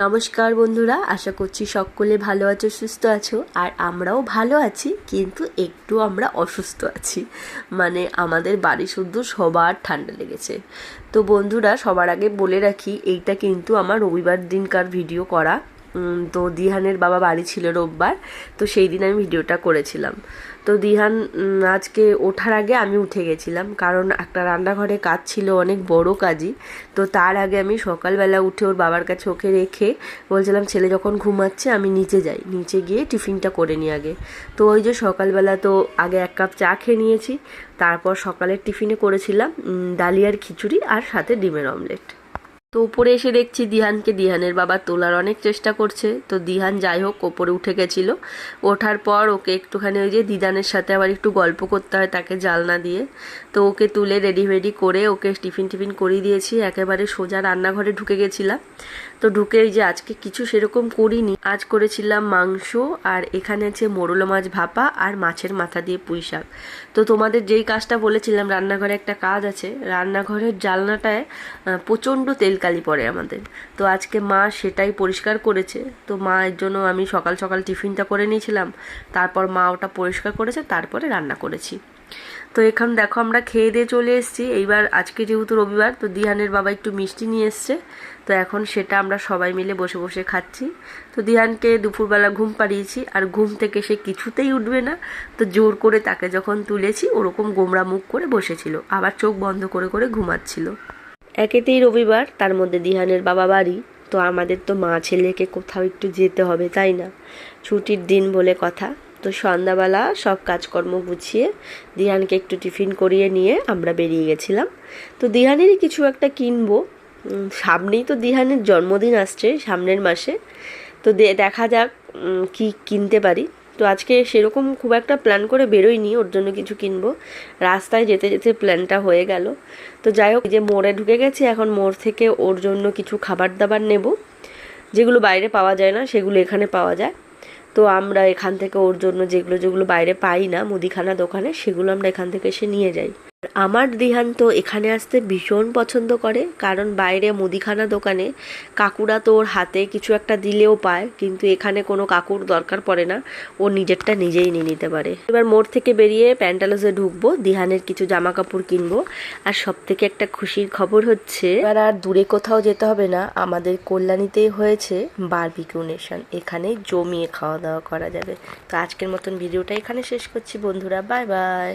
নমস্কার বন্ধুরা, আশা করছি সকলে ভালো আছো, সুস্থ আছো। আর আমরাও ভালো আছি, কিন্তু একটু আমরা অসুস্থ আছি। মানে আমাদের বাড়ি শুদ্ধ সবার ঠান্ডা লেগেছে। তো বন্ধুরা, সবার আগে বলে রাখি, এইটা কিন্তু আমার রবিবার দিনকার ভিডিও করা। তো দিহানের বাবা বাড়ি ছিল রোববার, তো সেই দিন আমি ভিডিওটা করেছিলাম। তো দিহান আজকে ওঠার আগে আমি উঠে গেছিলাম, কারণ একটা রান্নাঘরে কাজ ছিল, অনেক বড় কাজই। তো তার আগে আমি সকালবেলা উঠে ওর বাবার কাছে ওকে রেখে বলছিলাম, ছেলে যখন ঘুমাচ্ছে আমি নিচে যাই, নিচে গিয়ে টিফিনটা করে নিই আগে। তো ওই যে সকালবেলা তো আগে 1 কাপ চা খেয়ে নিয়েছি, তারপর সকালের টিফিনে করেছিলাম ডালিয়ার খিচুড়ি আর সাথে ডিমের অমলেট। তো উপরে এসে দেখছি দিহানের বাবা তোলার অনেক চেষ্টা করছে। তো দিহান যাই হোক ওপরে উঠে গেছিল। ওঠার পর ওকে একটুখানি ওই যে দিদানের সাথে আবার একটু গল্প করতে হয় তাকে জালনা দিয়ে। তো ওকে তুলে রেডি করে ওকে টিফিন করিয়ে দিয়েছি, একেবারে সোজা রান্নাঘরে ঢুকে গেছিলাম। তো ঢুকে যে আজকে কিছু সেরকম করিনি, আজ করেছিলাম মাংস, আর এখানে আছে মোরলা মাছ ভাপা আর মাছের মাথা দিয়ে পুঁই শাক। তো তোমাদের যেই কাজটা বলেছিলাম, রান্নাঘরে একটা কাজ আছে, রান্নাঘরের জালনাটায় প্রচণ্ড তেলকালি পড়ে আমাদের। তো আজকে মা সেটাই পরিষ্কার করেছে। তো মা এর জন্য আমি সকাল সকাল টিফিনটা করে নিয়েছিলাম, তারপর মা ওটা পরিষ্কার করেছে, তারপরে রান্না করেছি। তো এখন দেখো আমরা খেয়ে দিয়ে চলে এসেছি। এইবার আজকে যেহেতু রবিবার, তো দিহানের বাবা একটু মিষ্টি নিয়ে এসছে। তো এখন সেটা আমরা সবাই মিলে বসে বসে খাচ্ছি। তো দিহানকে দুপুরবেলা ঘুম পাড়িয়েছি, আর ঘুম থেকে সে কিছুতেই উঠবে না। তো জোর করে তাকে যখন তুলেছি, ওরকম গোমড়া মুখ করে বসেছিল, আবার চোখ বন্ধ করে ঘুমাচ্ছিল। একেতেই রবিবার, তার মধ্যে দিহানের বাবা বাড়ি। তো আমাদের তো মা ছেলেকে কোথাও একটু যেতে হবে, তাই না? ছুটির দিন বলে কথা। তো সন্ধ্যাবেলা সব কাজকর্ম গুছিয়ে দিহানকে একটু টিফিন করিয়ে নিয়ে আমরা বেরিয়ে গেছিলাম। তো দিহানেরই কিছু একটা কিনবো, সামনেই তো দিহানের জন্মদিন আসছে সামনের মাসে। তো দেখা যাক কি কিনতে পারি। তো আজকে সেরকম খুব একটা প্ল্যান করে বেরোইনি ওর জন্য কিছু কিনবো, রাস্তায় যেতে যেতে প্ল্যানটা হয়ে গেল। তো যাই হোক, যে মোড়ে ঢুকে গেছি, এখন মোড় থেকে ওর জন্য কিছু খাবার দাবার নেব, যেগুলো বাইরে পাওয়া যায় না সেগুলো এখানে পাওয়া যায়। তো আমরা এখান থেকে ওর জন্য যেগুলো বাইরে পাই না মুদিখানা দোকানে, সেগুলো আমরা এখান থেকে এসে নিয়ে যাই। আমার দিহান তো এখানে আসতে ভীষণ পছন্দ করে, কারণ বাইরে মুদিখানা দোকানে কাকুরা তো ওর হাতে কিছু একটা দিলেও পায়, কিন্তু এখানে কোনো কাকুর দরকার পড়ে না, ও নিজেরটা নিজেই নিয়ে নিতে পারে। এবার মোড় থেকে বেরিয়ে প্যান্টালুজে ঢুকবো, দিহানের কিছু জামা কাপড় কিনবো। আর সব থেকে একটা খুশির খবর হচ্ছে, এবার আর দূরে কোথাও যেতে হবে না, আমাদের কল্যাণীতেই হয়েছে বারবিকিউ নেশন, এখানে জমিয়ে খাওয়া দাওয়া করা যাবে। তো আজকের মতন ভিডিওটা এখানে শেষ করছি বন্ধুরা, বাই বাই।